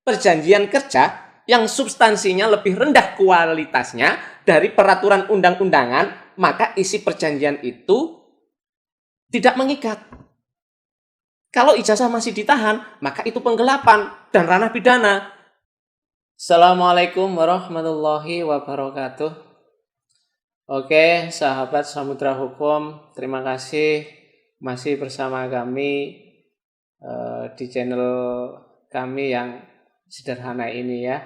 perjanjian kerja yang substansinya lebih rendah kualitasnya dari peraturan undang-undangan, maka isi perjanjian itu tidak mengikat. Kalau ijazah masih ditahan, maka itu penggelapan dan ranah pidana. Assalamualaikum warahmatullahi wabarakatuh. Oke, sahabat Samudra Hukum, terima kasih masih bersama kami di channel kami yang sederhana ini ya.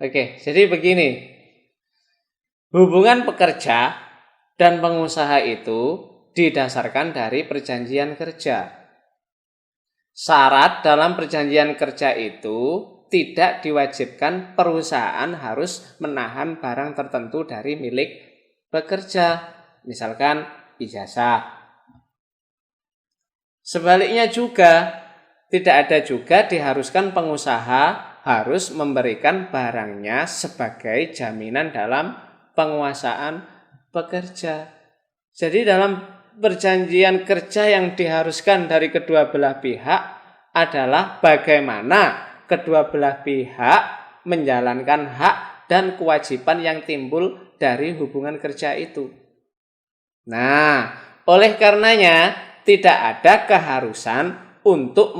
Oke, jadi begini. Hubungan pekerja dan pengusaha itu didasarkan dari perjanjian kerja. Syarat dalam perjanjian kerja itu tidak diwajibkan perusahaan harus menahan barang tertentu dari milik pekerja, misalkan ijazah. Sebaliknya juga, tidak ada juga diharuskan pengusaha harus memberikan barangnya sebagai jaminan dalam penguasaan pekerja. Jadi dalam perjanjian kerja yang diharuskan dari kedua belah pihak adalah bagaimana kedua belah pihak menjalankan hak dan kewajiban yang timbul dari hubungan kerja itu. Nah, oleh karenanya tidak ada keharusan untuk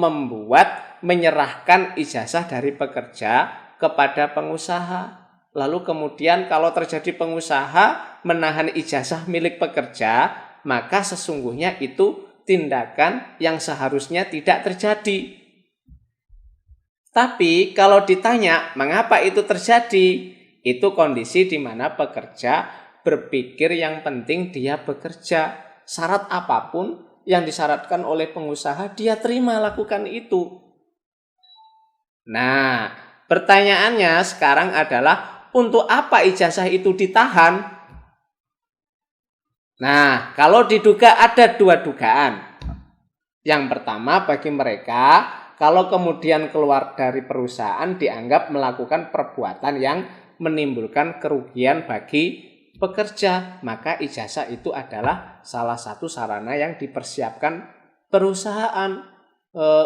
menyerahkan ijazah dari pekerja kepada pengusaha. Lalu kemudian kalau terjadi pengusaha menahan ijazah milik pekerja, maka sesungguhnya itu tindakan yang seharusnya tidak terjadi. Tapi kalau ditanya mengapa itu terjadi, itu kondisi di mana pekerja berpikir yang penting dia bekerja. Syarat apapun yang disyaratkan oleh pengusaha, dia terima lakukan itu. Nah, pertanyaannya sekarang adalah untuk apa ijazah itu ditahan? Nah, kalau diduga ada dua dugaan. Yang pertama bagi mereka, kalau kemudian keluar dari perusahaan dianggap melakukan perbuatan yang menimbulkan kerugian bagi pekerja, maka ijazah itu adalah salah satu sarana yang dipersiapkan perusahaan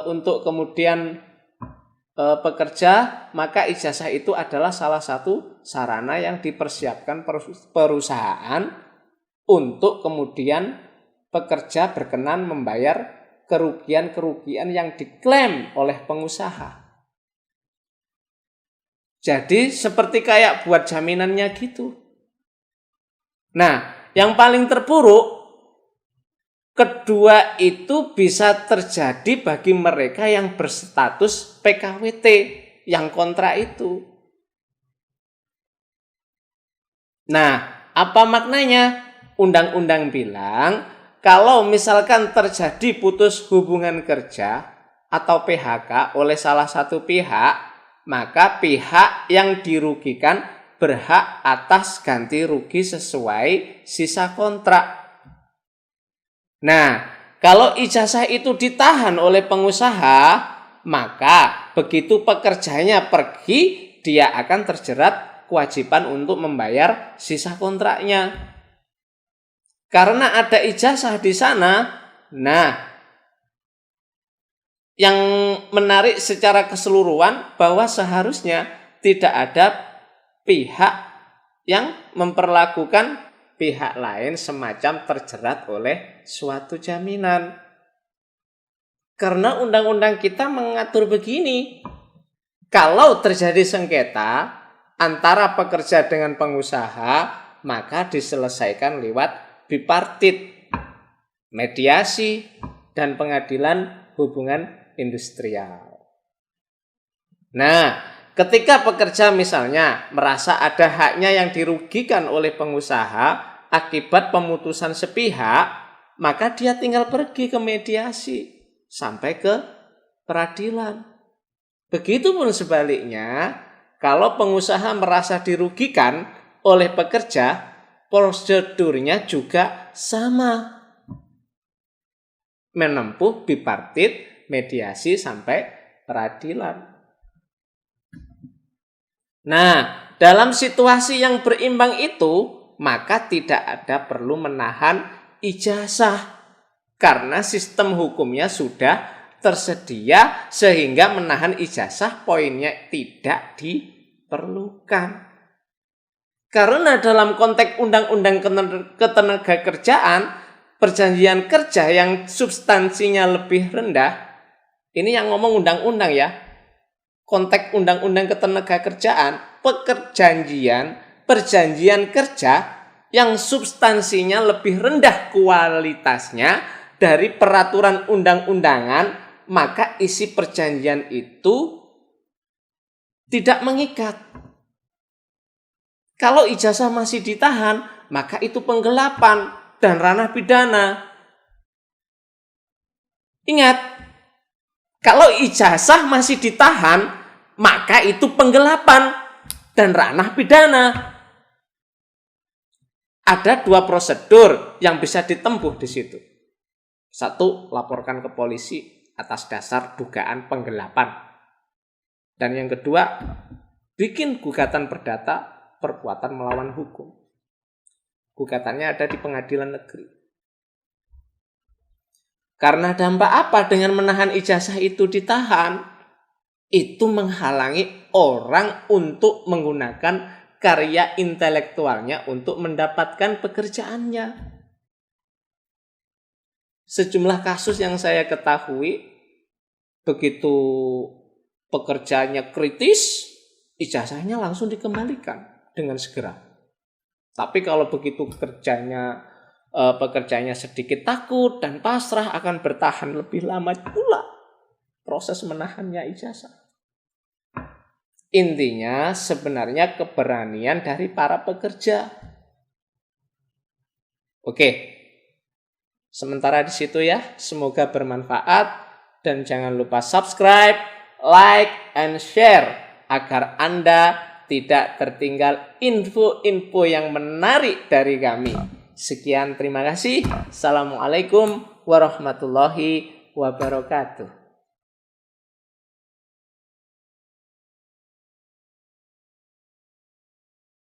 untuk kemudian pekerja, maka ijazah itu adalah salah satu sarana yang dipersiapkan perusahaan untuk kemudian pekerja berkenan membayar kerugian-kerugian yang diklaim oleh pengusaha. Jadi seperti kayak buat jaminannya gitu. Nah, yang paling terburuk, kedua itu bisa terjadi bagi mereka yang berstatus PKWT, yang kontra itu. Nah, apa maknanya? Undang-undang bilang, kalau misalkan terjadi putus hubungan kerja atau PHK oleh salah satu pihak, maka pihak yang dirugikan berhak atas ganti rugi sesuai sisa kontrak. Nah, kalau ijazah itu ditahan oleh pengusaha, maka begitu pekerjanya pergi, dia akan terjerat kewajiban untuk membayar sisa kontraknya. Karena ada ijazah di sana, nah, yang menarik secara keseluruhan bahwa seharusnya tidak ada pihak yang memperlakukan pihak lain semacam terjerat oleh suatu jaminan. Karena undang-undang kita mengatur begini, kalau terjadi sengketa antara pekerja dengan pengusaha, maka diselesaikan lewat bipartit, mediasi, dan pengadilan hubungan industrial. Nah, ketika pekerja misalnya merasa ada haknya yang dirugikan oleh pengusaha akibat pemutusan sepihak, maka dia tinggal pergi ke mediasi sampai ke peradilan. Begitupun sebaliknya, kalau pengusaha merasa dirugikan oleh pekerja, prosedurnya juga sama, menempuh bipartit, mediasi sampai peradilan. Nah, dalam situasi yang berimbang itu, maka tidak ada perlu menahan ijazah karena sistem hukumnya sudah tersedia sehingga menahan ijazah poinnya tidak diperlukan. Karena dalam konteks undang-undang ketenagakerjaan, perjanjian kerja yang substansinya lebih rendah, ini yang ngomong undang-undang ya, konteks undang-undang ketenagakerjaan, perjanjian kerja yang substansinya lebih rendah kualitasnya dari peraturan undang-undangan, maka isi perjanjian itu tidak mengikat. Kalau ijazah masih ditahan, maka itu penggelapan dan ranah pidana. Ingat, kalau ijazah masih ditahan, maka itu penggelapan dan ranah pidana. Ada 2 prosedur yang bisa ditempuh di situ. 1, laporkan ke polisi atas dasar dugaan penggelapan. Dan yang kedua, bikin gugatan perdata perbuatan melawan hukum. Gugatannya ada di pengadilan negeri. Karena dampak apa dengan menahan ijazah itu ditahan? Itu menghalangi orang untuk menggunakan karya intelektualnya untuk mendapatkan pekerjaannya. Sejumlah kasus yang saya ketahui, begitu pekerjaannya kritis, ijazahnya langsung dikembalikan dengan segera. Tapi kalau begitu pekerjaannya sedikit takut dan pasrah, akan bertahan lebih lama pula proses menahannya ijazah. Intinya sebenarnya keberanian dari para pekerja. Oke. Sementara di situ ya, semoga bermanfaat dan jangan lupa subscribe, like, and share agar Anda tidak tertinggal info-info yang menarik dari kami. Sekian, terima kasih. Assalamualaikum warahmatullahi wabarakatuh.